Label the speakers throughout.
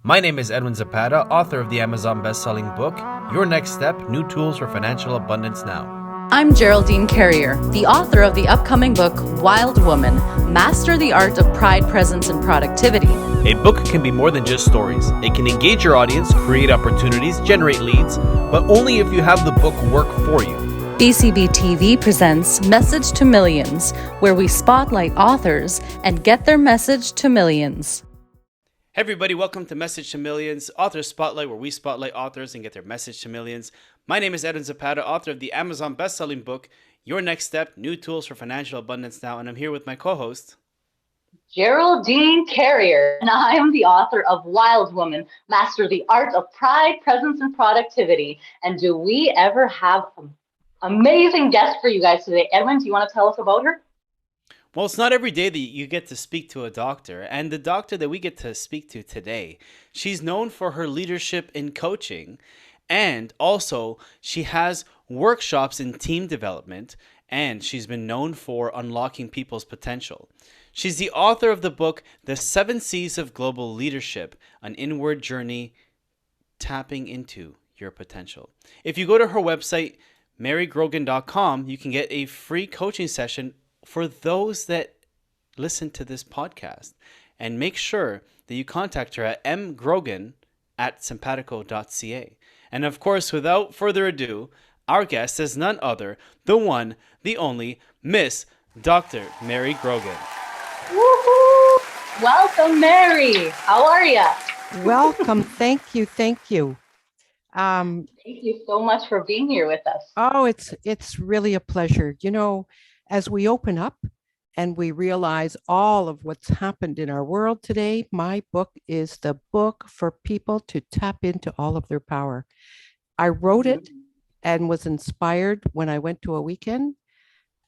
Speaker 1: My name is Edwin Zapata, author of the Amazon best-selling book, Your Next Step, New Tools for Financial Abundance Now.
Speaker 2: I'm Geraldine Carrier, the author of the upcoming book, Wild Woman, Master the Art of Pride, Presence, and Productivity.
Speaker 1: A book can be more than just stories. It can engage your audience, create opportunities, generate leads, but only if you have the book work for you.
Speaker 2: BCBtv presents Message to Millions, where we spotlight authors and get their message to millions.
Speaker 1: Hey everybody, welcome to Message to Millions, Author Spotlight, where we spotlight authors and get their message to millions. My name is Edwin Zapata, author of the Amazon best-selling book, Your Next Step, New Tools for Financial Abundance Now, and I'm here with my co-host,
Speaker 3: Geraldine Carrier, and I am the author of Wild Woman, Master the Art of Pride, Presence, and Productivity. And do we ever have an amazing guest for you guys today? Edwin, do you want to tell us about her?
Speaker 1: Well, it's not every day that you get to speak to a doctor, and the doctor that we get to speak to today, she's known for her leadership in coaching, and also she has workshops in team development, and she's been known for unlocking people's potential. She's the author of the book, The 7 C's of Global Leadership, an inward journey tapping into your potential. If you go to her website, marygrogan.com, you can get a free coaching session for those that listen to this podcast, and make sure that you contact her at mgrogan@simpatico.ca. And of course, without further ado, our guest is none other, the one, the only, Miss Dr. Mary Grogan.
Speaker 3: Woohoo! Welcome, Mary. How are you?
Speaker 4: Welcome. Thank you.
Speaker 3: Thank you so much for being here with us.
Speaker 4: Oh, it's really a pleasure. You know, as we open up and we realize all of what's happened in our world today, my book is the book for people to tap into all of their power. I wrote it and was inspired when I went to a weekend,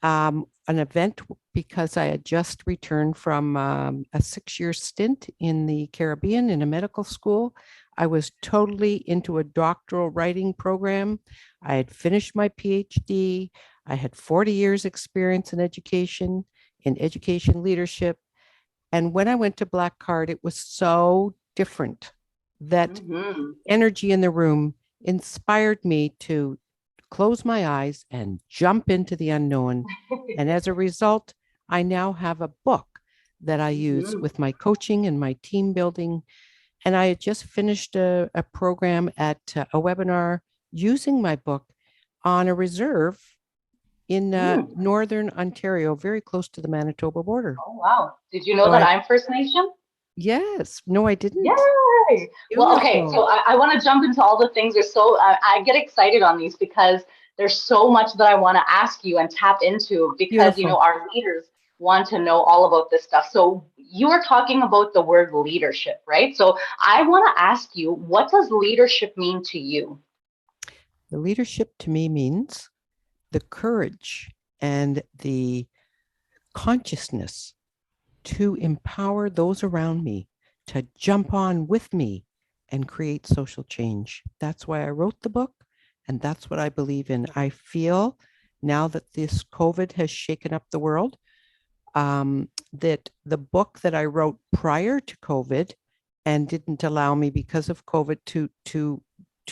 Speaker 4: an event, because I had just returned from a 6-year stint in the Caribbean in a medical school. I was totally into a doctoral writing program. I had finished my PhD. I had 40 years experience in education leadership. And when I went to Black Card, it was so different. That energy in the room inspired me to close my eyes and jump into the unknown. And as a result, I now have a book that I use with my coaching and my team building. And I had just finished a program at a webinar using my book on a reserve in Northern Ontario, very close to the Manitoba border.
Speaker 3: Oh, wow. Did you know that I'm First Nation?
Speaker 4: Yes. No, I didn't.
Speaker 3: Yay! Well, okay. So I want to jump into all the things. There's so I get excited on these because there's so much that I want to ask you and tap into because, you know, our leaders want to know all about this stuff. So you were talking about the word leadership, right? So I want to ask you, what does leadership mean to you?
Speaker 4: The leadership to me means the courage and the consciousness to empower those around me to jump on with me and create social change. That's why I wrote the book, and that's what I believe in. I feel now that this COVID has shaken up the world, that the book that I wrote prior to COVID and didn't allow me because of COVID to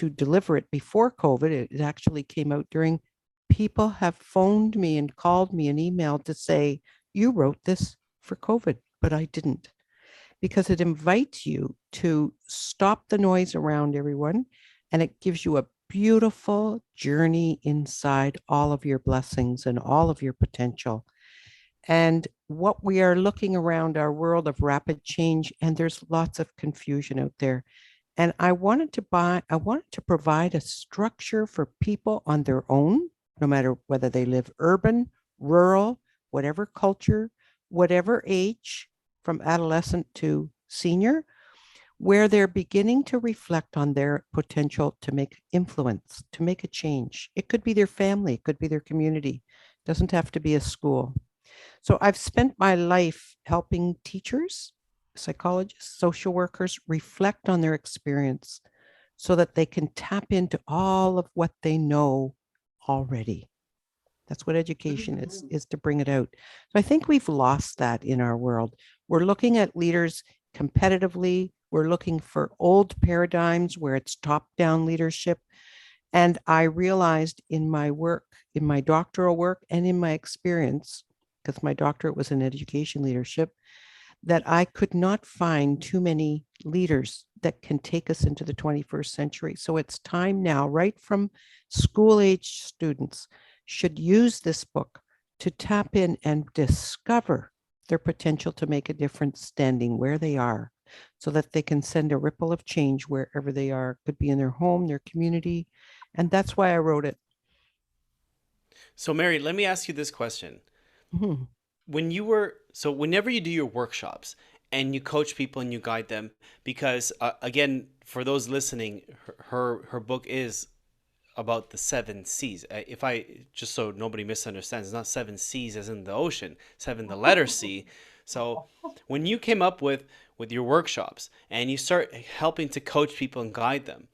Speaker 4: deliver it before COVID, it actually came out during. People have phoned me and called me and emailed to say, you wrote this for COVID, but I didn't, because it invites you to stop the noise around everyone, and it gives you a beautiful journey inside all of your blessings and all of your potential. And what we are looking around our world of rapid change, and there's lots of confusion out there. And I wanted to provide a structure for people on their own, no matter whether they live urban, rural, whatever culture, whatever age, from adolescent to senior, where they're beginning to reflect on their potential to make influence, to make a change. It could be their family, it could be their community. It doesn't have to be a school. So I've spent my life helping teachers, psychologists, social workers reflect on their experience so that they can tap into all of what they know already. That's what education is to bring it out. So I think we've lost that in our world. We're looking at leaders competitively. We're looking for old paradigms where it's top-down leadership. And I realized in my work, in my doctoral work, and in my experience, because my doctorate was in education leadership, that I could not find too many leaders that can take us into the 21st century. So it's time now, right from school age students should use this book to tap in and discover their potential to make a difference standing where they are, so that they can send a ripple of change wherever they are. Could be in their home, their community. And that's why I wrote it.
Speaker 1: So, Mary, let me ask you this question.
Speaker 4: Mhm.
Speaker 1: Whenever you do your workshops and you coach people and you guide them, because again, for those listening, her book is about the 7 C's. If I just so nobody misunderstands, it's not 7 C's as in the ocean, seven the letter C. So when you came up with your workshops and you start helping to coach people and guide them,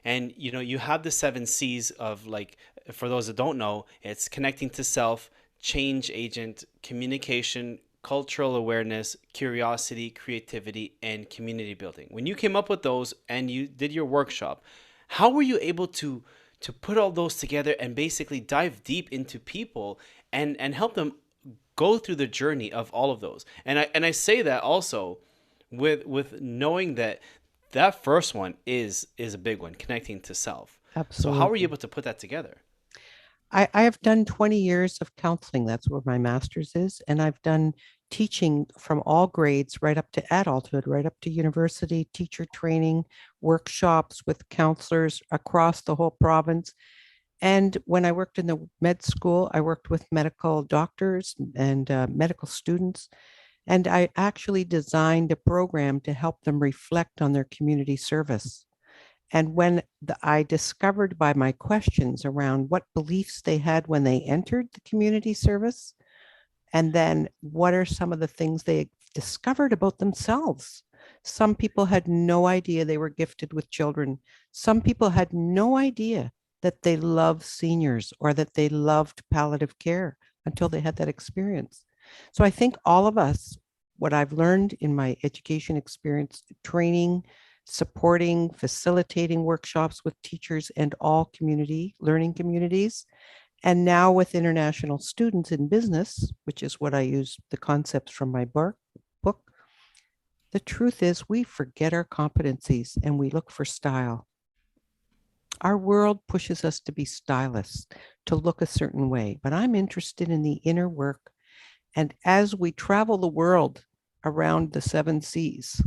Speaker 1: and you have the 7 C's of, like, for those that don't know, it's connecting to self, change agent, communication, cultural awareness, curiosity, creativity, and community building. When you came up with those and you did your workshop, how were you able to put all those together and basically dive deep into people and help them go through the journey of all of those? And I say that also with knowing that first one is a big one, connecting to self. So how were you
Speaker 4: Absolutely.
Speaker 1: able to put that together?
Speaker 4: I have done 20 years of counseling. That's where my master's is. And I've done teaching from all grades right up to adulthood, right up to university, teacher training, workshops with counselors across the whole province. And when I worked in the med school, I worked with medical doctors and medical students. And I actually designed a program to help them reflect on their community service. And when I discovered by my questions around what beliefs they had when they entered the community service, and then what are some of the things they discovered about themselves. Some people had no idea they were gifted with children. Some people had no idea that they loved seniors or that they loved palliative care until they had that experience. So I think all of us, what I've learned in my education experience, training, supporting, facilitating workshops with teachers and all community learning communities, and now with international students in business, which is what I use the concepts from my book, the truth is we forget our competencies and we look for style. Our world pushes us to be stylists, to look a certain way, but I'm interested in the inner work. And as we travel the world around the 7 C's,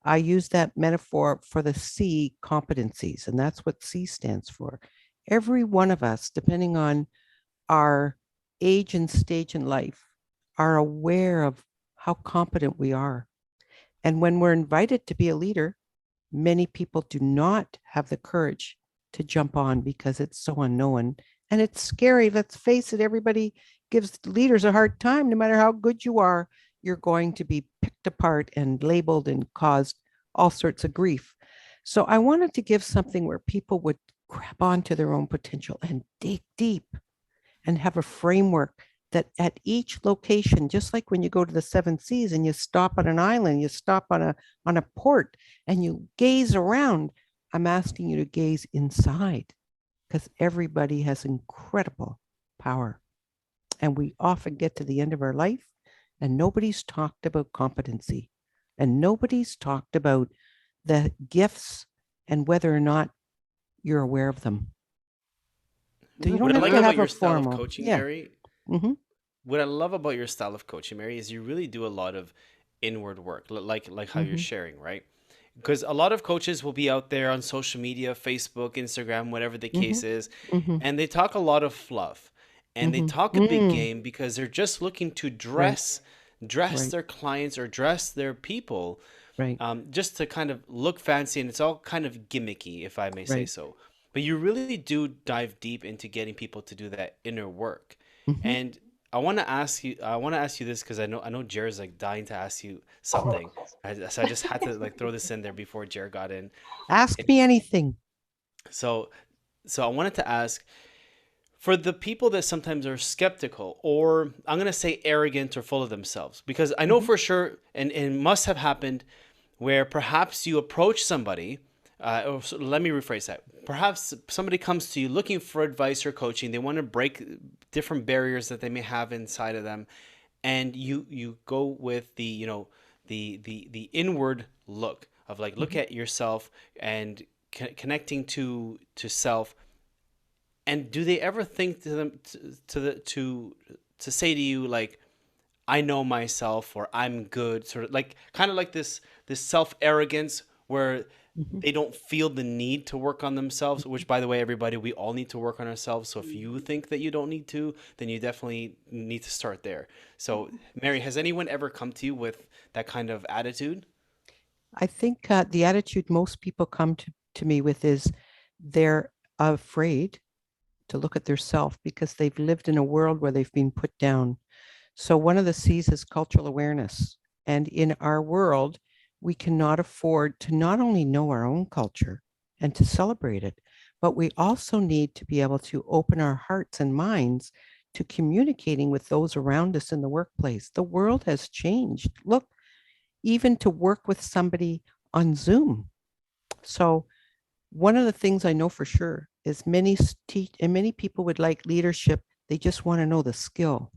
Speaker 4: I use that metaphor for the C competencies, and that's what C stands for. Every one of us, depending on our age and stage in life, are aware of how competent we are. And when we're invited to be a leader, many people do not have the courage to jump on because it's so unknown and it's scary. Let's face it, everybody gives leaders a hard time. No matter how good you are, you're going to be picked apart and labeled and caused all sorts of grief. So I wanted to give something where people would grab onto their own potential and dig deep and have a framework that at each location, just like when you go to the 7 C's and you stop on an island, you stop on a port and you gaze around, I'm asking you to gaze inside because everybody has incredible power. And we often get to the end of our life and nobody's talked about competency and nobody's talked about the gifts and whether or not you're aware of them. So you don't
Speaker 1: What I
Speaker 4: have
Speaker 1: like
Speaker 4: to
Speaker 1: about
Speaker 4: have
Speaker 1: your
Speaker 4: a
Speaker 1: style of
Speaker 4: formal.
Speaker 1: coaching,
Speaker 4: Yeah.
Speaker 1: Mary,
Speaker 4: Mm-hmm.
Speaker 1: what I love about your style of coaching, Mary, is you really do a lot of inward work, like how you're
Speaker 4: Mm-hmm.
Speaker 1: sharing, right? Because a lot of coaches will be out there on social media, Facebook, Instagram, whatever the
Speaker 4: Mm-hmm.
Speaker 1: case is,
Speaker 4: Mm-hmm.
Speaker 1: and they talk a lot of fluff and they
Speaker 4: Mm-hmm.
Speaker 1: talk a big
Speaker 4: Mm.
Speaker 1: game because they're just looking to
Speaker 4: Right.
Speaker 1: dress
Speaker 4: Right.
Speaker 1: their clients or dress their people,
Speaker 4: Right.
Speaker 1: just to kind of look fancy, and it's all kind of gimmicky, if I may say
Speaker 4: Right.
Speaker 1: so. But you really do dive deep into getting people to do that inner work.
Speaker 4: Mm-hmm.
Speaker 1: And I want to ask you this because I know Jared's like dying to ask you something. So I just had to like throw this in there before Jared got in.
Speaker 4: Ask me anything.
Speaker 1: So so I wanted to ask, for the people that sometimes are skeptical, or I'm going to say arrogant or full of themselves, because I know
Speaker 4: Mm-hmm.
Speaker 1: for sure, and it must have happened, where perhaps you approach somebody. Let me rephrase that. Perhaps somebody comes to you looking for advice or coaching. They want to break different barriers that they may have inside of them, and you go with the the inward look of like look
Speaker 4: Mhm.
Speaker 1: at yourself and connecting to self. And do they ever think to them to say to you like, I know myself, or I'm good, sort of like kind of like this self arrogance where
Speaker 4: Mhm.
Speaker 1: they don't feel the need to work on themselves, which by the way, everybody, we all need to work on ourselves. So if you think that you don't need to, then you definitely need to start there. So Mary, has anyone ever come to you with that kind of attitude?
Speaker 4: I think the attitude most people come to me with is they're afraid to look at their self because they've lived in a world where they've been put down. So one of the C's is cultural awareness. And in our world, we cannot afford to not only know our own culture and to celebrate it, but we also need to be able to open our hearts and minds to communicating with those around us in the workplace. The world has changed. Look, even to work with somebody on Zoom. So one of the things I know for sure is many people would like leadership. They just want to know the skill.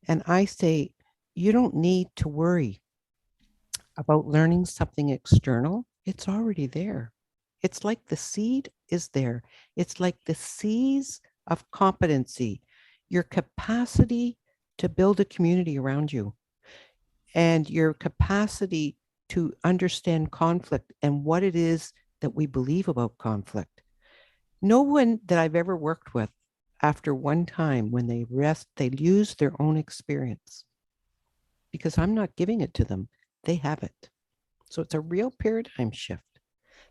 Speaker 4: And I say, you don't need to worry about learning something external. It's already there. It's like the seed is there. It's like the seeds of competency, your capacity to build a community around you, and your capacity to understand conflict and what it is that we believe about conflict. No one that I've ever worked with, after one time when they rest, they use their own experience because I'm not giving it to them. They have it. So it's a real paradigm shift.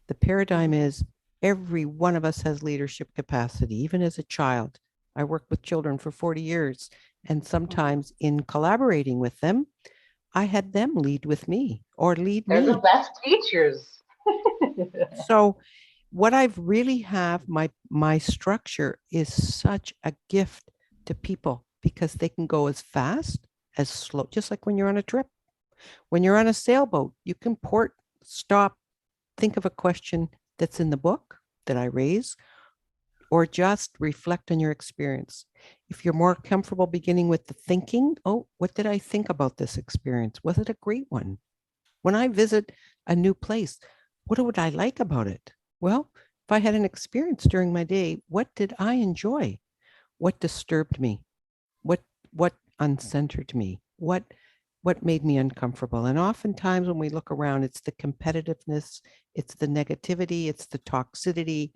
Speaker 4: The paradigm is every one of us has leadership capacity, even as a child. I worked with children for 40 years, and sometimes in collaborating with them, I had them lead with me or lead
Speaker 3: They're the
Speaker 4: me.
Speaker 3: best teachers.
Speaker 4: So what I've really have my structure is such a gift to people because they can go as fast as slow, just like when you're on a trip. When you're on a sailboat, you can port, stop, think of a question that's in the book that I raise, or just reflect on your experience. If you're more comfortable beginning with the thinking, oh, what did I think about this experience? Was it a great one? When I visit a new place, what would I like about it? Well, if I had an experience during my day, what did I enjoy? What disturbed me? What what uncentered me? What made me uncomfortable? And oftentimes when we look around, it's the competitiveness, it's the negativity, it's the toxicity,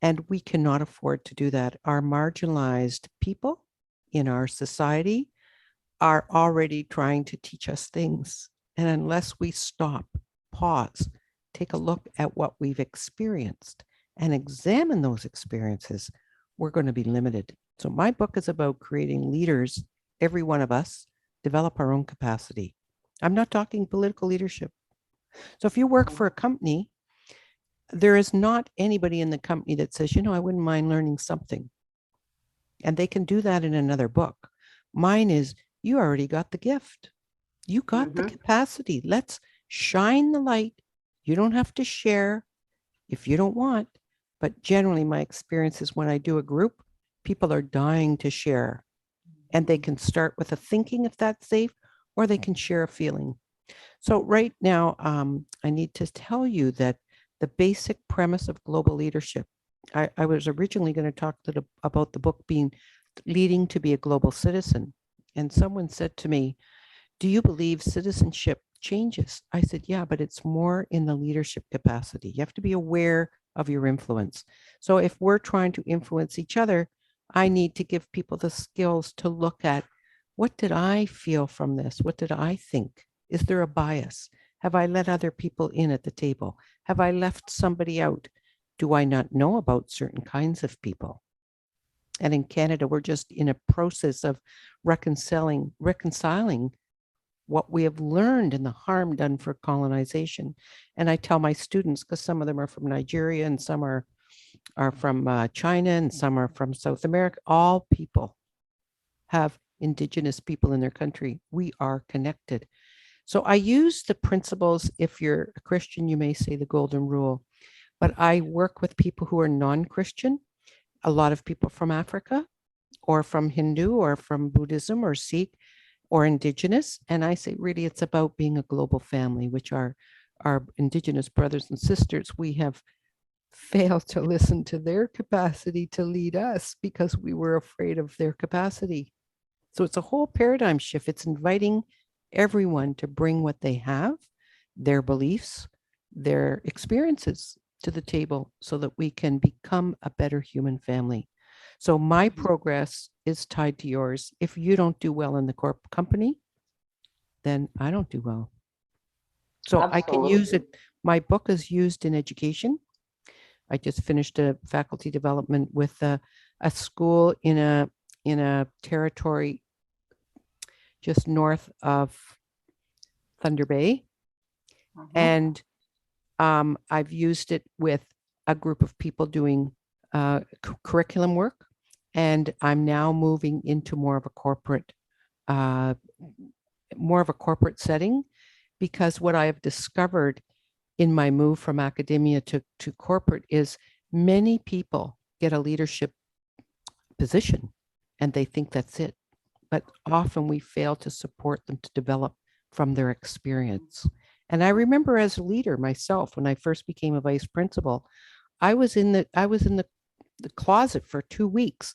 Speaker 4: and we cannot afford to do that. Our marginalized people in our society are already trying to teach us things. And unless we stop, pause, take a look at what we've experienced and examine those experiences, we're going to be limited. So, my book is about creating leaders, every one of us, develop our own capacity. I'm not talking political leadership. So, if you work for a company, there is not anybody in the company that says, I wouldn't mind learning something. And they can do that in another book. Mine is, you already got the gift. You got the capacity. Let's shine the light. You don't have to share if you don't want. But generally, my experience is when I do a group, people are dying to share. And they can start with a thinking if that's safe, or they can share a feeling. So, right now, I need to tell you that the basic premise of global leadership, I was originally going to talk about the book being leading to be a global citizen. And someone said to me, do you believe citizenship changes? I said, yeah, but it's more in the leadership capacity. You have to be aware of your influence. So if we're trying to influence each other, I need to give people the skills to look at, what did I feel from this? What did I think? Is there a bias? Have I let other people in at the table? Have I left somebody out? Do I not know about certain kinds of people? And in Canada, we're just in a process of reconciling what we have learned and the harm done for colonization. And I tell my students, because some of them are from Nigeria and some are from China and some are from South America, all people have indigenous people in their country. We are connected. So I use the principles. If you're a Christian, you may say the golden rule, but I work with people who are non-Christian, a lot of people from Africa or from Hindu or from Buddhism or Sikh or Indigenous. And I say, really, it's about being a global family, which our Indigenous brothers and sisters, we have failed to listen to their capacity to lead us because we were afraid of their capacity. So it's a whole paradigm shift. It's inviting everyone to bring what they have, their beliefs, their experiences to the table so that we can become a better human family. So my progress is tied to yours. If you don't do well in the corporate company, then I don't do well. So I can use it. My book is used in education. I just finished a faculty development with a school in a territory just north of Thunder Bay. And I've used it with a group of people doing curriculum work. And I'm now moving into more of a corporate setting, because what I have discovered in my move from academia to corporate is many people get a leadership position and they think that's it. But often we fail to support them to develop from their experience. And I remember as a leader myself, when I first became a vice principal, I was in the closet for 2 weeks,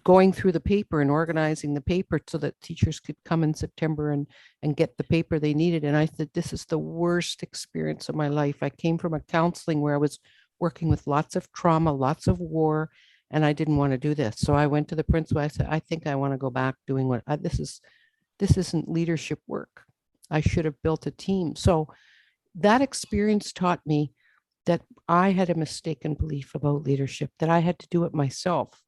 Speaker 4: going through the paper and organizing the paper so that teachers could come in September and get the paper they needed. And I said, this is the worst experience of my life. I came from a counseling where I was working with lots of trauma, lots of war, and I didn't want to do this. So I went to the principal. I said, I think I want to go back doing this isn't leadership work. I should have built a team. So that experience taught me that I had a mistaken belief about leadership, that I had to do it myself.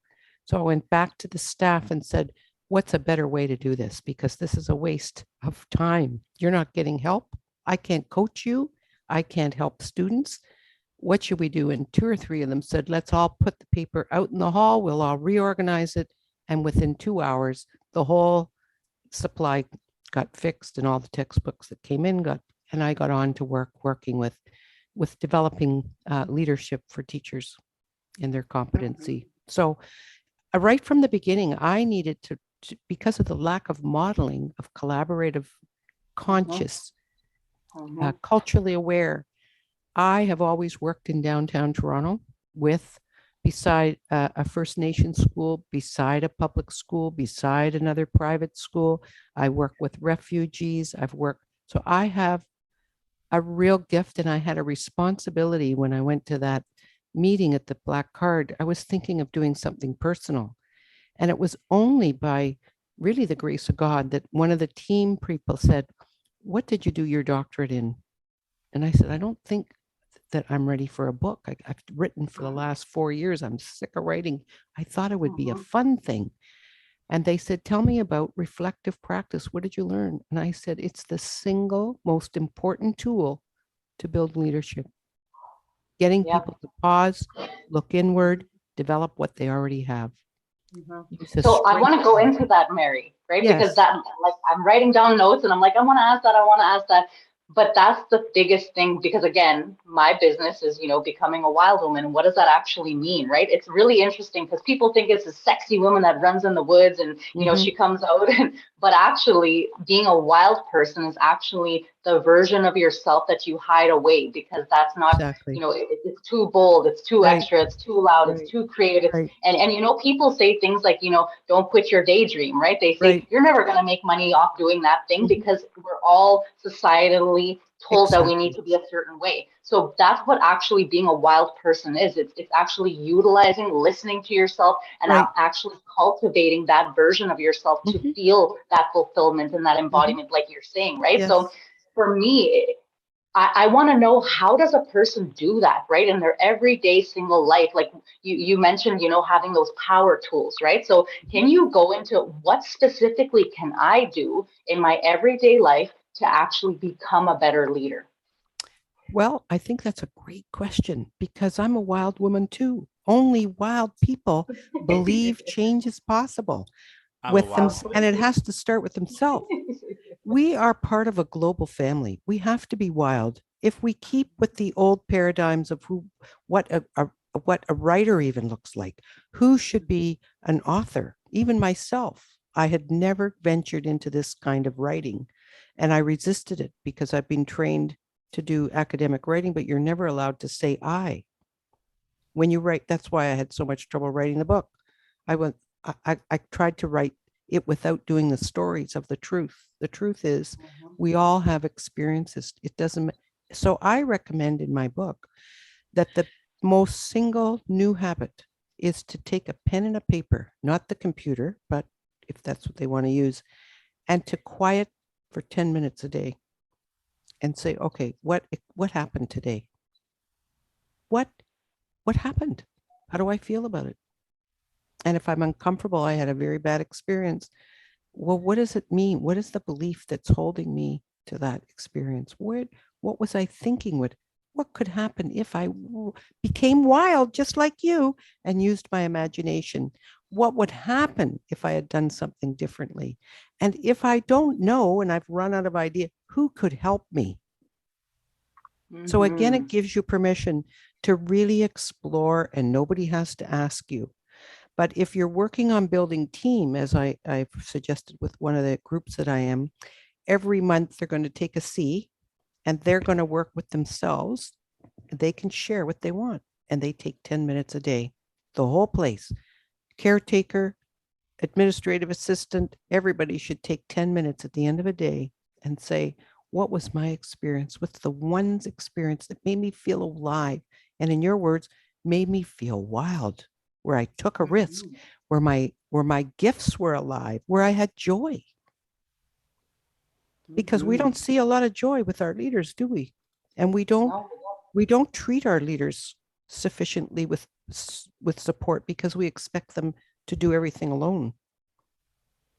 Speaker 4: So I went back to the staff and said, what's a better way to do this? Because this is a waste of time. You're not getting help. I can't coach you. I can't help students. What should we do? And 2 or 3 of them said, let's all put the paper out in the hall. We'll all reorganize it. And within 2 hours, the whole supply got fixed and all the textbooks that came in and I got on to working with developing leadership for teachers in their competency. So right from the beginning, I needed to, because of the lack of modeling of collaborative, conscious, culturally aware. I have always worked in downtown Toronto beside a First Nation school, beside a public school, beside another private school. I work with refugees. So I have a real gift, and I had a responsibility when I went to that meeting at the Black Card. I was thinking of doing something personal. And it was only by really the grace of God that one of the team people said, what did you do your doctorate in? And I said, I don't think that I'm ready for a book. I've written for the last 4 years. I'm sick of writing. I thought it would be a fun thing. And they said, tell me about reflective practice. What did you learn? And I said, it's the single most important tool to build leadership. Getting people to pause, look inward, develop what they already have.
Speaker 3: So I want to go into that, Mary, right? Yes. Because that, like, I'm writing down notes and I'm like, I want to ask that. But that's the biggest thing, because again, my business is, becoming a wild woman. What does that actually mean, right? It's really interesting because people think it's a sexy woman that runs in the woods and, she comes out. But actually being a wild person is actually the version of yourself that you hide away, because that's not, exactly. It's too bold, it's too extra, it's too loud, it's too creative. And people say things like, don't quit your daydream, right? They say you're never going to make money off doing that thing, because we're all societally told that we need to be a certain way. So that's what actually being a wild person is. It's actually utilizing, listening to yourself, and actually cultivating that version of yourself to feel that fulfillment and that embodiment, like you're saying, right? Yes. So for me, I want to know, how does a person do that, right, in their everyday single life? Like you mentioned, having those power tools, right? So can you go into what specifically can I do in my everyday life to actually become a better leader?
Speaker 4: Well, I think that's a great question, because I'm a wild woman too. Only wild people believe change is possible with them, and it has to start with themselves. we are part of a global family. We have to be wild. If we keep with the old paradigms of what what a writer even looks like, who should be an author, even myself, I had never ventured into this kind of writing, and I resisted it because I've been trained to do academic writing, but you're never allowed to say I when you write. That's why I had so much trouble writing the book. I went, I tried to write it without doing the stories of the truth. The truth is, we all have experiences. It doesn't. So I recommend in my book that the most single new habit is to take a pen and a paper, not the computer, but if that's what they want to use, and to quiet for 10 minutes a day and say, okay, what happened today? What what happened? How do I feel about it? And if I'm uncomfortable, I had a very bad experience. Well, what does it mean? What is the belief that's holding me to that experience? What was I thinking what could happen if I became wild just like you and used my imagination? What would happen if I had done something differently? And if I don't know and I've run out of idea, who could help me? So again, it gives you permission to really explore, and nobody has to ask you. But if you're working on building team, as I've suggested with one of the groups that I am, every month they're going to take a C and they're going to work with themselves. They can share what they want, and they take 10 minutes a day, the whole place. Caretaker, administrative assistant, everybody should take 10 minutes at the end of a day and say, what was my experience? What's the one's experience that made me feel alive? And in your words, made me feel wild, where I took a risk, where my gifts were alive, where I had joy. Because we don't see a lot of joy with our leaders, do we? And we don't treat our leaders sufficiently with support because we expect them to do everything alone.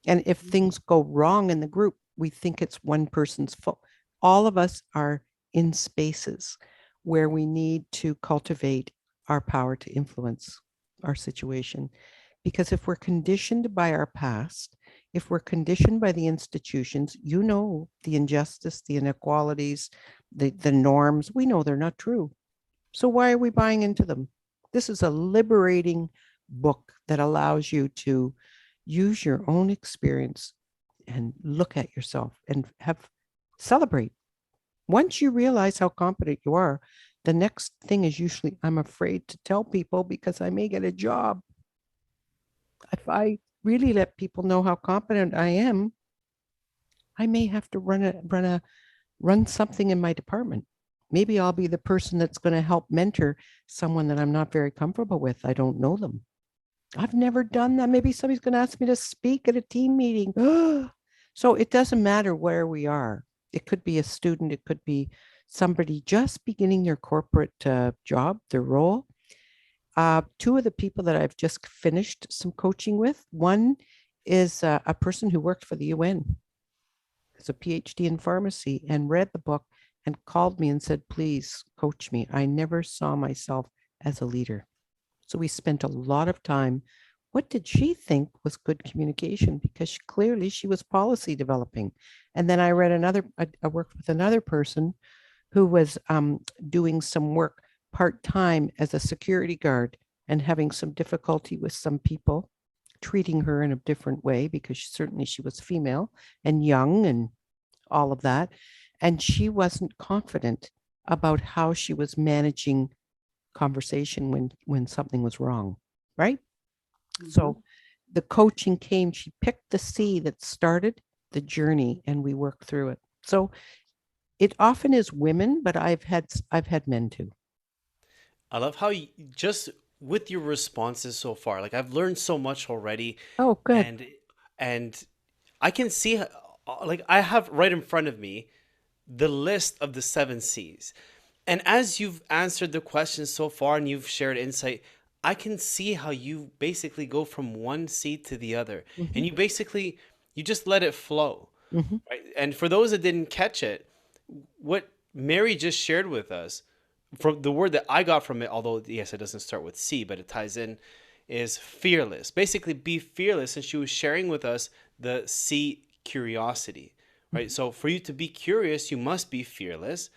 Speaker 4: And if things go wrong in the group, we think it's one person's fault. All of us are in spaces where we need to cultivate our power to influence our situation. Because if we're conditioned by our past, if we're conditioned by the institutions, the injustice, the inequalities, the norms, we know they're not true. So why are we buying into them? This is a liberating book that allows you to use your own experience and look at yourself and celebrate. Once you realize how competent you are, the next thing is usually, I'm afraid to tell people because I may get a job. If I really let people know how competent I am, I may have to run something in my department. Maybe I'll be the person that's going to help mentor someone that I'm not very comfortable with. I don't know them. I've never done that. Maybe somebody's going to ask me to speak at a team meeting. So it doesn't matter where we are. It could be a student. It could be somebody just beginning their corporate job, their role. Two of the people that I've just finished some coaching with, one is a person who worked for the UN. It's a PhD in pharmacy and read the book and called me and said, please coach me. I never saw myself as a leader. So we spent a lot of time. What did she think was good communication? Because clearly she was policy developing. And then I worked with another person who was doing some work part-time as a security guard and having some difficulty with some people, treating her in a different way because certainly she was female and young and all of that. And she wasn't confident about how she was managing conversation when something was wrong, right? So the coaching came, she picked the C that started the journey and we worked through it. So it often is women, but I've had men too.
Speaker 1: I love how you just with your responses so far, like I've learned so much already.
Speaker 4: Oh, good.
Speaker 1: And I can see like I have right in front of me the list of the 7 C's. And as you've answered the questions so far and you've shared insight, I can see how you basically go from one C to the other. And you just let it flow. Right? And for those that didn't catch it, what Mary just shared with us, from the word that I got from it, although yes, it doesn't start with C, but it ties in, is fearless. Basically, be fearless. And she was sharing with us the C, curiosity, right? So for you to be curious, you must be fearless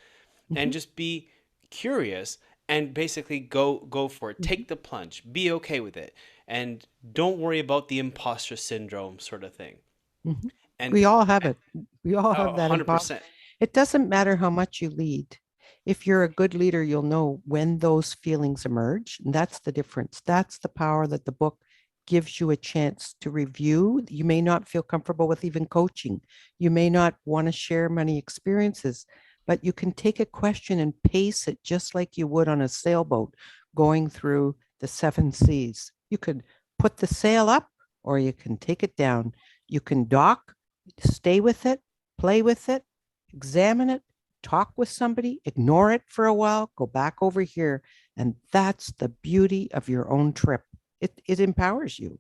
Speaker 1: and
Speaker 4: Mhm.
Speaker 1: just be curious and basically go for it.
Speaker 4: Mhm.
Speaker 1: Take the plunge. Be okay with it. And don't worry about the imposter syndrome sort of thing.
Speaker 4: Mhm.
Speaker 1: And
Speaker 4: We all have it. We all have that imposter.
Speaker 1: 100%.
Speaker 4: It doesn't matter how much you lead. If you're a good leader, you'll know when those feelings emerge. And that's the difference. That's the power that the book gives you a chance to review. You may not feel comfortable with even coaching. You may not want to share many experiences, but you can take a question and pace it just like you would on a sailboat going through the seven seas. You could put the sail up or you can take it down. You can dock, stay with it, play with it, examine it, talk with somebody, ignore it for a while, go back over here. And that's the beauty of your own trip. It empowers you.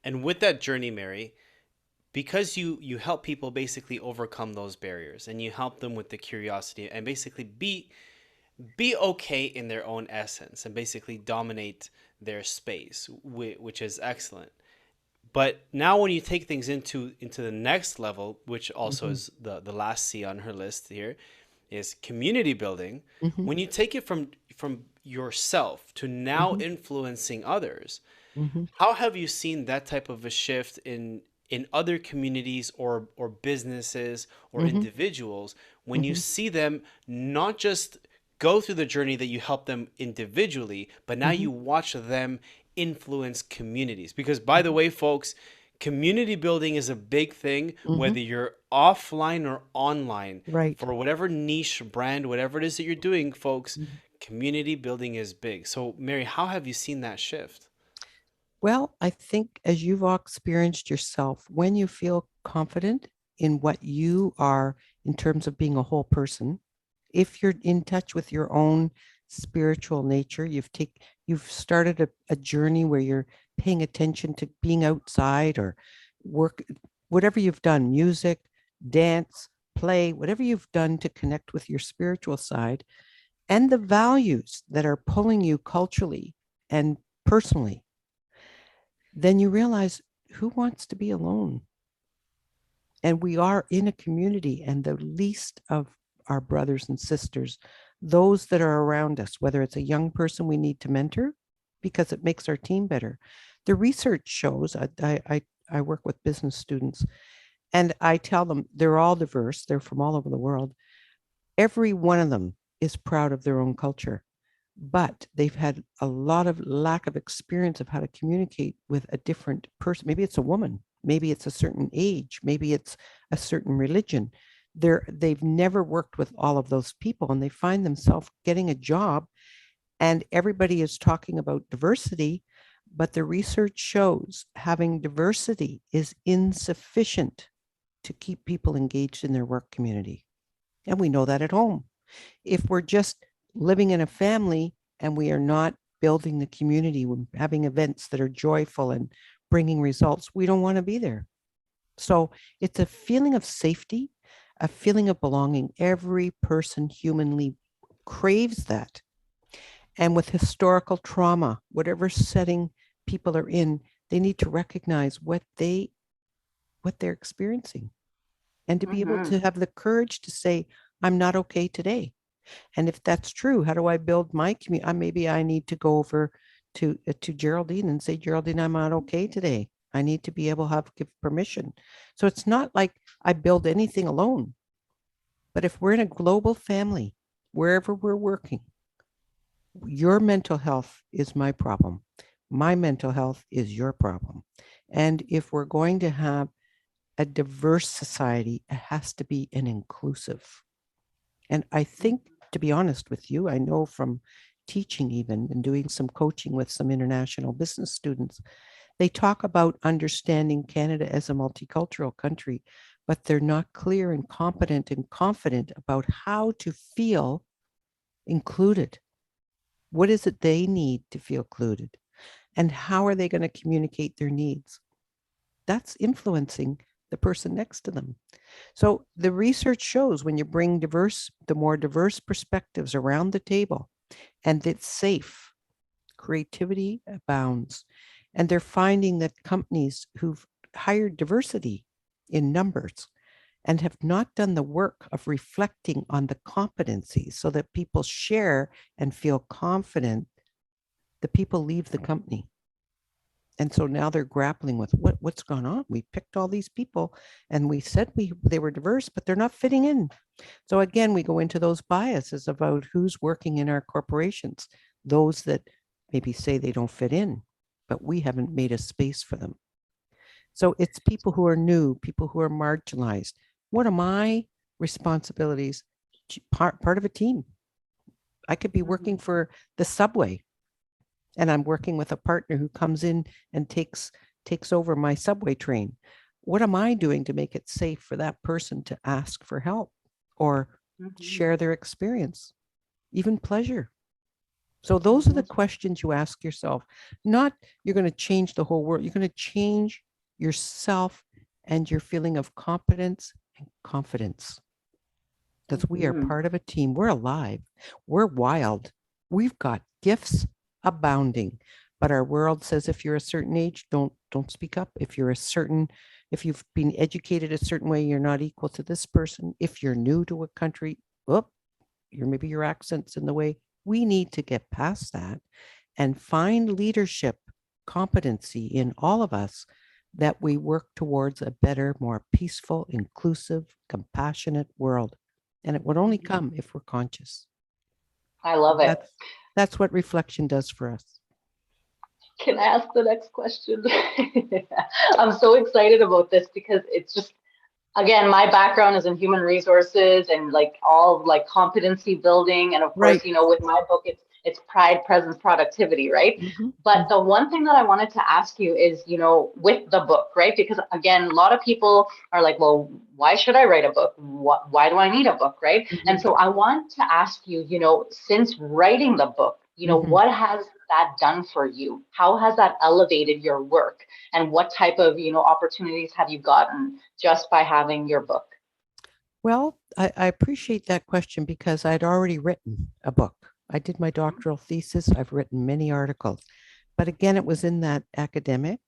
Speaker 1: And with that journey, Mary, because you help people basically overcome those barriers and you help them with the curiosity and basically be okay in their own essence and basically dominate their space, which is excellent. But now when you take things into the next level, which also
Speaker 4: Mhm.
Speaker 1: is the last C on her list here, is community building.
Speaker 4: Mhm.
Speaker 1: When you take it from yourself to now
Speaker 4: Mhm.
Speaker 1: influencing others,
Speaker 4: Mhm.
Speaker 1: how have you seen that type of a shift in other communities or businesses or
Speaker 4: Mhm.
Speaker 1: individuals when you
Speaker 4: Mhm.
Speaker 1: see them not just go through the journey that you help them individually, but now
Speaker 4: Mhm.
Speaker 1: you watch them influence communities? Because by the
Speaker 4: Mhm.
Speaker 1: way, folks, community building is a big thing,
Speaker 4: Mhm.
Speaker 1: whether you're offline or online.
Speaker 4: Right.
Speaker 1: For whatever niche brand, whatever it is that you're doing, folks,
Speaker 4: Mhm.
Speaker 1: community building is big. So, Mary, how have you seen that shift?
Speaker 4: Well, I think as you've all experienced yourself, when you feel confident in what you are in terms of being a whole person, if you're in touch with your own spiritual nature, you've started a journey where you're paying attention to being outside or work, whatever you've done, music, dance, play, whatever you've done to connect with your spiritual side and the values that are pulling you culturally and personally, then you realize who wants to be alone? And we are in a community, and the least of our brothers and sisters, those that are around us, whether it's a young person we need to mentor because it makes our team better. The research shows, I work with business students, and I tell them they're all diverse, they're from all over the world. Every one of them is proud of their own culture, but they've had a lot of lack of experience of how to communicate with a different person. Maybe it's a woman, maybe it's a certain age, maybe it's a certain religion. They've never worked with all of those people and they find themselves getting a job and everybody is talking about diversity, but the research shows having diversity is insufficient to keep people engaged in their work community. And we know that at home. If we're just living in a family and we are not building the community, having events that are joyful and bringing results, we don't want to be there. So it's a feeling of safety, a feeling of belonging. Every person humanly craves that. And with historical trauma, whatever setting people are in, they need to recognize what they're experiencing and to be able
Speaker 3: Mm-hmm.
Speaker 4: to have the courage to say, I'm not okay today. And if that's true, how do I build my community? Maybe I need to go over to Geraldine and say, Geraldine, I'm not okay today. I need to be able to have give permission. So it's not like I build anything alone. But if we're in a global family, wherever we're working, your mental health is my problem. My mental health is your problem. And if we're going to have a diverse society, it has to be an inclusive. And I think, to be honest with you, I know from teaching even and doing some coaching with some international business students, they talk about understanding Canada as a multicultural country, but they're not clear and competent and confident about how to feel included. What is it they need to feel included? And how are they going to communicate their needs? That's influencing the person next to them. So the research shows when you bring the more diverse perspectives around the table, and it's safe, creativity abounds. And they're finding that companies who've hired diversity in numbers and have not done the work of reflecting on the competencies so that people share and feel confident, the people leave the company. And so now they're grappling with what's gone on. We picked all these people and we said they were diverse, but they're not fitting in. So again, we go into those biases about who's working in our corporations, those that maybe say they don't fit in, but we haven't made a space for them. So it's people who are new, people who are marginalized. What are my responsibilities? Part of a team. I could be working for the subway, and I'm working with a partner who comes in and takes over my subway train. What am I doing to make it safe for that person to ask for help or share their experience, even pleasure? So those are the questions you ask yourself. Not you're going to change the whole world. You're going to change yourself and your feeling of competence and confidence. Because we are part of a team. We're alive. We're wild. We've got gifts abounding. But our world says if you're a certain age, don't speak up. If you've been educated a certain way, you're not equal to this person. If you're new to a country, maybe your accent's in the way. We need to get past that and find leadership competency in all of us that we work towards a better, more peaceful, inclusive, compassionate world. And it would only come if we're conscious.
Speaker 3: I love it.
Speaker 4: That's what reflection does for us.
Speaker 3: Can I ask the next question? I'm so excited about this because it's just, again, my background is in human resources and like all like competency building. And of course, with my book, it's pride, presence, productivity, right? But the one thing that I wanted to ask you is, with the book, right? Because again, a lot of people are like, well, why should I write a book? Why do I need a book, right? And so I want to ask you, since writing the book, what has that done for you? How has that elevated your work? And what type of, opportunities have you gotten just by having your book?
Speaker 4: Well, I appreciate that question because I'd already written a book. I did my doctoral thesis. I've written many articles, but again, it was in that academic.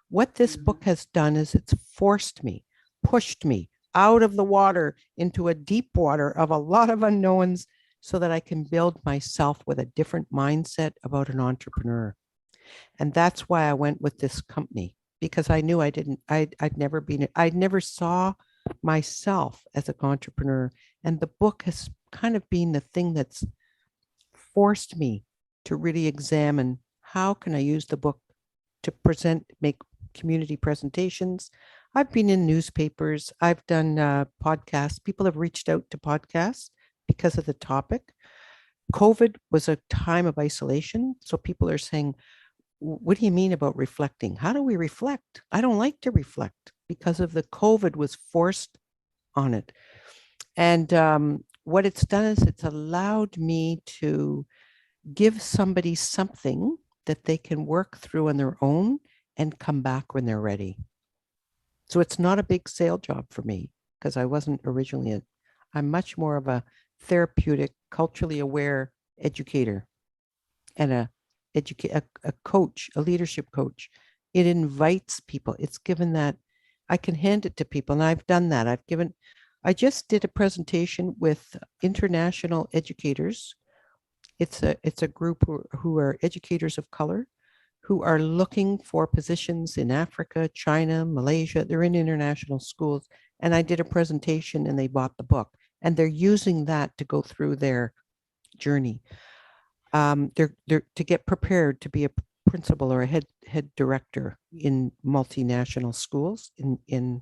Speaker 4: What this book has done is it's pushed me out of the water into a deep water of a lot of unknowns so that I can build myself with a different mindset about an entrepreneur. And that's why I went with this company, because I knew I'd never saw myself as an entrepreneur. And the book has kind of been the thing that's forced me to really examine how can I use the book to make community presentations. I've been in newspapers. I've done podcasts. People have reached out to podcasts because of the topic. COVID was a time of isolation. So people are saying, what do you mean about reflecting? How do we reflect? I don't like to reflect because of the COVID was forced on it. And what it's done is it's allowed me to give somebody something that they can work through on their own and come back when they're ready. So it's not a big sale job for me because I wasn't originally I'm much more of a therapeutic, culturally aware educator and a coach, a leadership coach. It invites people. It's given that I can hand it to people. And I've done that. I just did a presentation with international educators. It's a group who are educators of color who are looking for positions in Africa, China, Malaysia. They're in international schools. And I did a presentation and they bought the book. And they're using that to go through their journey. They're to get prepared to be a principal or a head director in multinational schools. And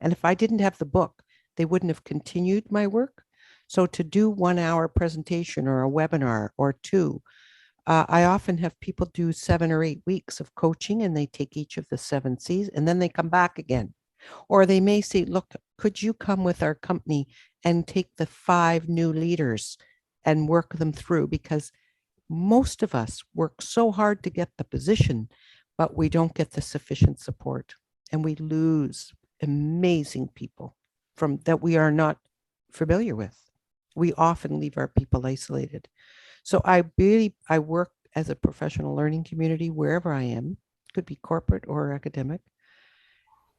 Speaker 4: if I didn't have the book, they wouldn't have continued my work. So to do 1 hour presentation or a webinar or two, I often have people do 7 or 8 weeks of coaching and they take each of the 7 C's and then they come back again. Or they may say, look, could you come with our company and take the 5 new leaders and work them through? Because most of us work so hard to get the position, but we don't get the sufficient support. And we lose amazing people that we are not familiar with. We often leave our people isolated. So I work as a professional learning community wherever I am, could be corporate or academic.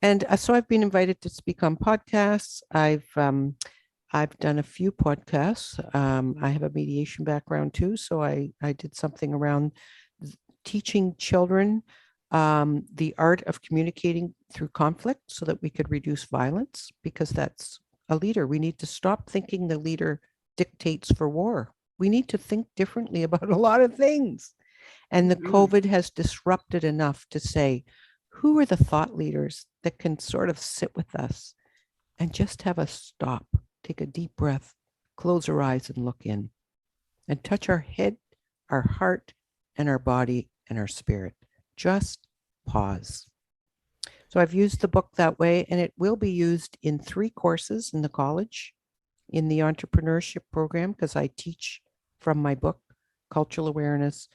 Speaker 4: And so I've been invited to speak on podcasts. I've done a few podcasts. I have a mediation background too, so I did something around teaching children the art of communicating through conflict so that we could reduce violence, because that's a leader. We need to stop thinking the leader dictates for war. We need to think differently about a lot of things. And the COVID has disrupted enough to say, who are the thought leaders that can sort of sit with us and just have us stop, take a deep breath, close our eyes and look in, and touch our head, our heart, and our body and our spirit. Just pause. So I've used the book that way, and it will be used in 3 courses in the college, in the entrepreneurship program, because I teach from my book, cultural awareness,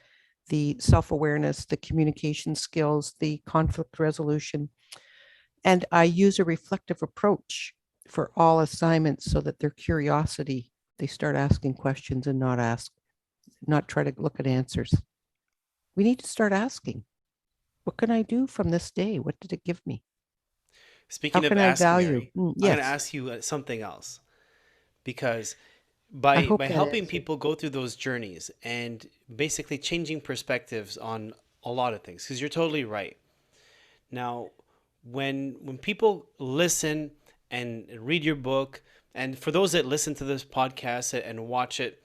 Speaker 4: the self-awareness, the communication skills, the conflict resolution. And I use a reflective approach for all assignments so that their curiosity, they start asking questions and not try to look at answers. We need to start asking, what can I do from this day? What did it give me?
Speaker 1: Speaking
Speaker 4: How
Speaker 1: of
Speaker 4: can I
Speaker 1: asking,
Speaker 4: value?
Speaker 1: Mary, I'm going to
Speaker 4: Yes,
Speaker 1: ask you something else, because
Speaker 4: I
Speaker 1: by
Speaker 4: hope that
Speaker 1: helping
Speaker 4: answered.
Speaker 1: people go through those journeys and basically changing perspectives on a lot of things, because you're totally right. Now, when people listen and read your book, and for those that listen to this podcast and watch it,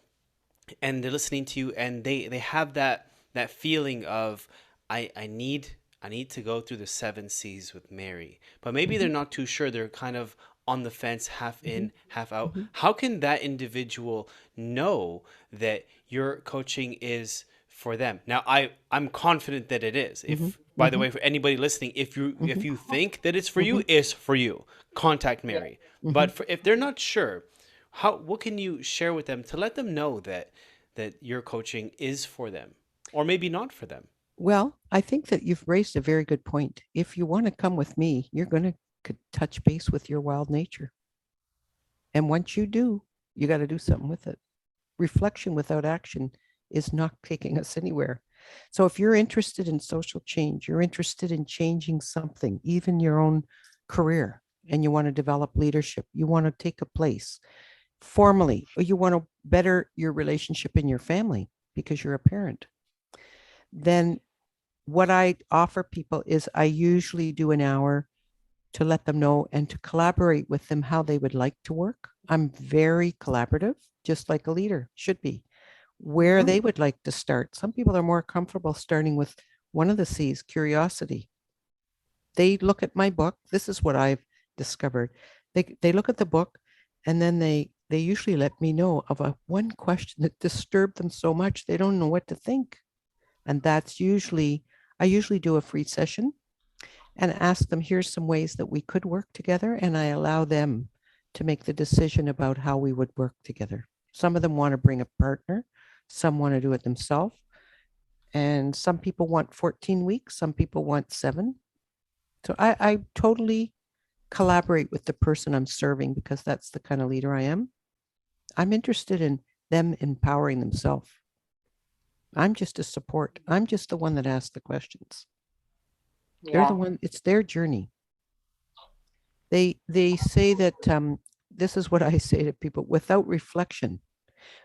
Speaker 1: and they're listening to you, and they have that feeling of, I need to go through the 7 C's with Mary, but maybe they're
Speaker 4: Mhm,
Speaker 1: not too sure. They're kind of on the fence, half
Speaker 4: mhm,
Speaker 1: in, half out.
Speaker 4: mhm,
Speaker 1: How can that individual know that your coaching is for them? Now, I'm confident that it is.
Speaker 4: mhm,
Speaker 1: If, by the
Speaker 4: mhm,
Speaker 1: way, for anybody listening, if you
Speaker 4: mhm,
Speaker 1: if you think that it's for you,
Speaker 4: mhm,
Speaker 1: it's for you. Contact
Speaker 3: Yeah.
Speaker 1: Mary.
Speaker 4: mhm.
Speaker 1: But if they're not sure, what can you share with them to let them know that your coaching is for them, or maybe not for them?
Speaker 4: Well, I think that you've raised a very good point. If you want to come with me, you're going to touch base with your wild nature. And once you do, you got to do something with it. Reflection without action is not taking us anywhere. So if you're interested in social change, you're interested in changing something, even your own career, and you want to develop leadership, you want to take a place formally, or you want to better your relationship in your family because you're a parent, then what I offer people is I usually do an hour to let them know and to collaborate with them how they would like to work. I'm very collaborative, just like a leader should be, where they would like to start. Some people are more comfortable starting with one of the C's, curiosity. They look at my book. This is what I've discovered. They look at the book, and then they usually let me know of a one question that disturbed them so much they don't know what to think. And that's usually, I usually do a free session and ask them, here's some ways that we could work together. And I allow them to make the decision about how we would work together. Some of them want to bring a partner, some want to do it themselves. And some people want 14 weeks, some people want 7. So I totally collaborate with the person I'm serving because that's the kind of leader I am. I'm interested in them empowering themselves. I'm just a support. I'm just the one that asks the questions. They're the
Speaker 3: Yeah.
Speaker 4: one, it's their journey. They say that this is what I say to people: without reflection,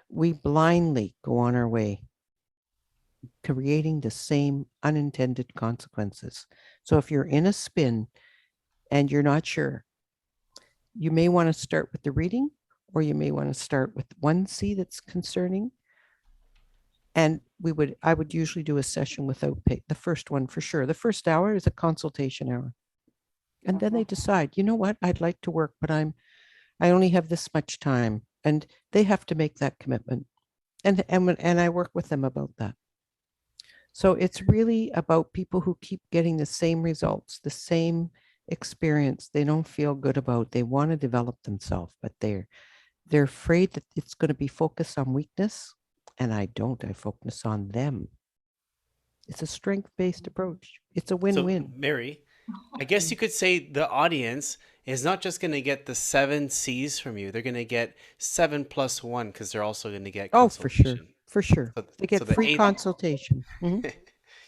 Speaker 4: we blindly go on our way, creating the same unintended consequences. So if you're in a spin and you're not sure, you may want to start with the reading, or you may want to start with 1C that's concerning. And I would usually do a session without pay. The first one for sure. The first hour is a consultation hour. And then they decide, you know what, I'd like to work, but I only have this much time. And they have to make that commitment. And I work with them about that. So it's really about people who keep getting the same results, the same experience they don't feel good about. They want to develop themselves, but they're afraid that it's going to be focused on weakness. And I don't. I focus on them. It's a strength-based approach. It's a
Speaker 1: So,
Speaker 4: win-win.
Speaker 1: Mary, I guess you could say the audience is not just going to get the 7 C's from you. They're going to get 7 plus 1, because they're also going to get
Speaker 4: Oh, for sure.
Speaker 1: consultation.
Speaker 4: For sure.
Speaker 1: So,
Speaker 4: They
Speaker 1: so
Speaker 4: get
Speaker 1: the
Speaker 4: free
Speaker 1: eight.
Speaker 4: consultation. Mhm.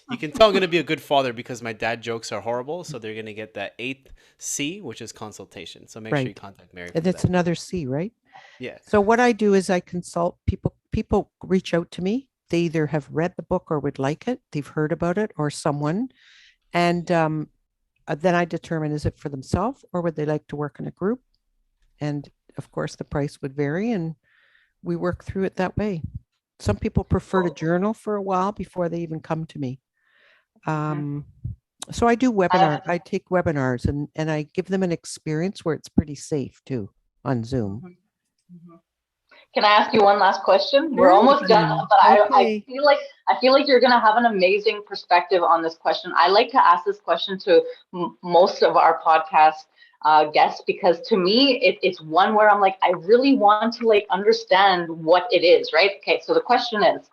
Speaker 1: You can tell I'm going to be a good father because my dad jokes are horrible. So they're going to get that 8th C, which is consultation. So make sure you
Speaker 4: Right.
Speaker 1: contact Mary
Speaker 4: And
Speaker 1: for
Speaker 4: it's
Speaker 1: that.
Speaker 4: another C, right?
Speaker 1: Yeah.
Speaker 4: So what I do is I consult people. People reach out to me. They either have read the book or would like it. They've heard about it or someone. And then I determine, is it for themselves or would they like to work in a group? And of course, the price would vary and we work through it that way. Some people prefer to journal for a while before they even come to me. So I do I take webinars and I give them an experience where it's pretty safe too on Zoom.
Speaker 3: Can I ask you one last question? We're almost done, but
Speaker 4: Okay.
Speaker 3: I feel like you're going to have an amazing perspective on this question. I like to ask this question to most of our podcast guests because to me it's one where I'm like I really want to like understand what it is, right? Okay, so the question is,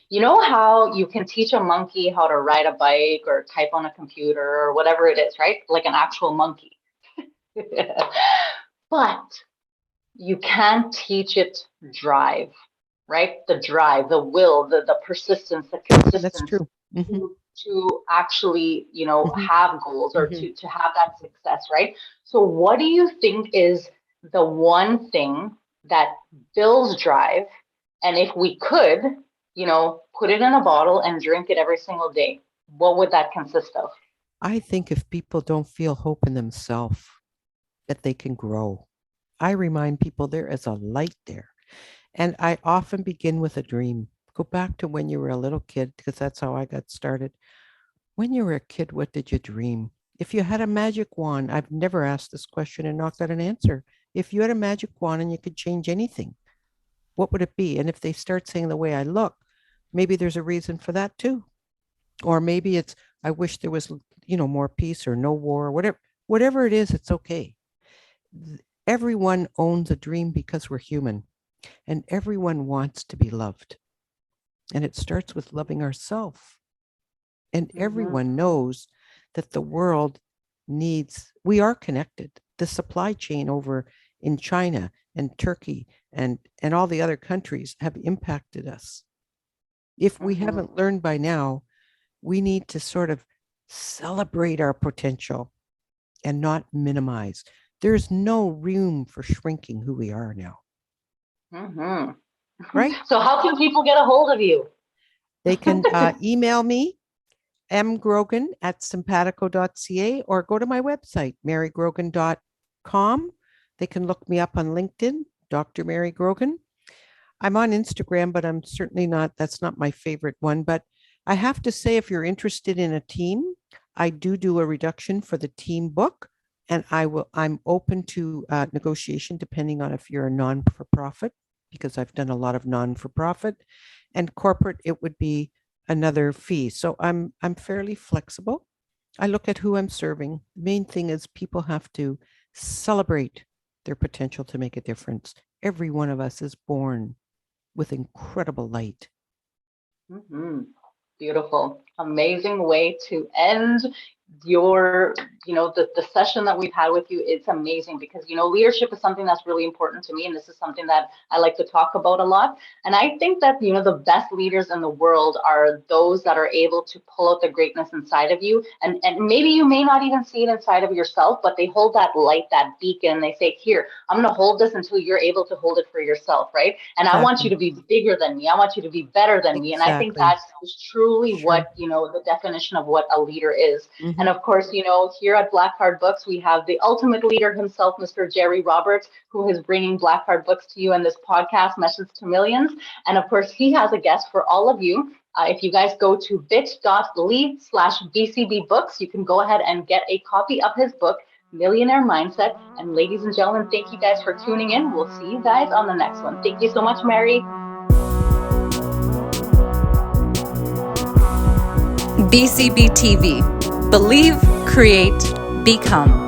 Speaker 3: you know how you can teach a monkey how to ride a bike or type on a computer or whatever it is, right? Like an actual monkey. But you can't teach it drive, right? The drive, the will, the persistence, the consistency.
Speaker 4: That's true.
Speaker 3: To actually, have goals or to have that success, right? So what do you think is the one thing that builds drive? And if we could, put it in a bottle and drink it every single day, what would that consist of?
Speaker 4: I think if people don't feel hope in themselves, that they can grow. I remind people there is a light there. And I often begin with a dream. Go back to when you were a little kid, because that's how I got started. When you were a kid, what did you dream? If you had a magic wand, I've never asked this question and not got an answer. If you had a magic wand and you could change anything, what would it be? And if they start saying the way I look, maybe there's a reason for that too. Or maybe it's, I wish there was, more peace or no war, or whatever it is, it's okay. Everyone owns a dream because we're human and everyone wants to be loved. And it starts with loving ourselves. And everyone knows that the world we are connected. The supply chain over in China and Turkey and all the other countries have impacted us. If we haven't learned by now, we need to sort of celebrate our potential and not minimize. There's no room for shrinking who we are now. Right?
Speaker 3: So how can people get a hold of you?
Speaker 4: They can email me, mgrogan@simpatico.ca, or go to my website, marygrogan.com. They can look me up on LinkedIn, Dr. Mary Grogan. I'm on Instagram, but I'm certainly that's not my favorite one. But I have to say, if you're interested in a team, I do a reduction for the team book. And I'm open to negotiation depending on if you're a non-for-profit, because I've done a lot of non-for-profit, and corporate, it would be another fee. So I'm fairly flexible. I look at who I'm serving. The main thing is people have to celebrate their potential to make a difference. Every one of us is born with incredible light.
Speaker 3: Beautiful. Amazing way to end your the session that we've had with you. It's amazing because leadership is something that's really important to me, and this is something that I like to talk about a lot. And I think that the best leaders in the world are those that are able to pull out the greatness inside of you, and maybe you may not even see it inside of yourself, but they hold that light, that beacon, and they say, here, I'm going to hold this until you're able to hold it for yourself, right? And I want you to be bigger than me, I want you to be better than me. And I think that is truly what the definition of what a leader is. And of course, here at Black Card Books, we have the ultimate leader himself, Mr. Jerry Roberts, who is bringing Black Card Books to you in this podcast, Message to Millions. And of course, he has a guest for all of you. If you guys go to bit.ly/BCBbooks, you can go ahead and get a copy of his book, Millionaire Mindset. And ladies and gentlemen, thank you guys for tuning in. We'll see you guys on the next one. Thank you so much, Mary.
Speaker 2: BCBtv. Believe, create, become.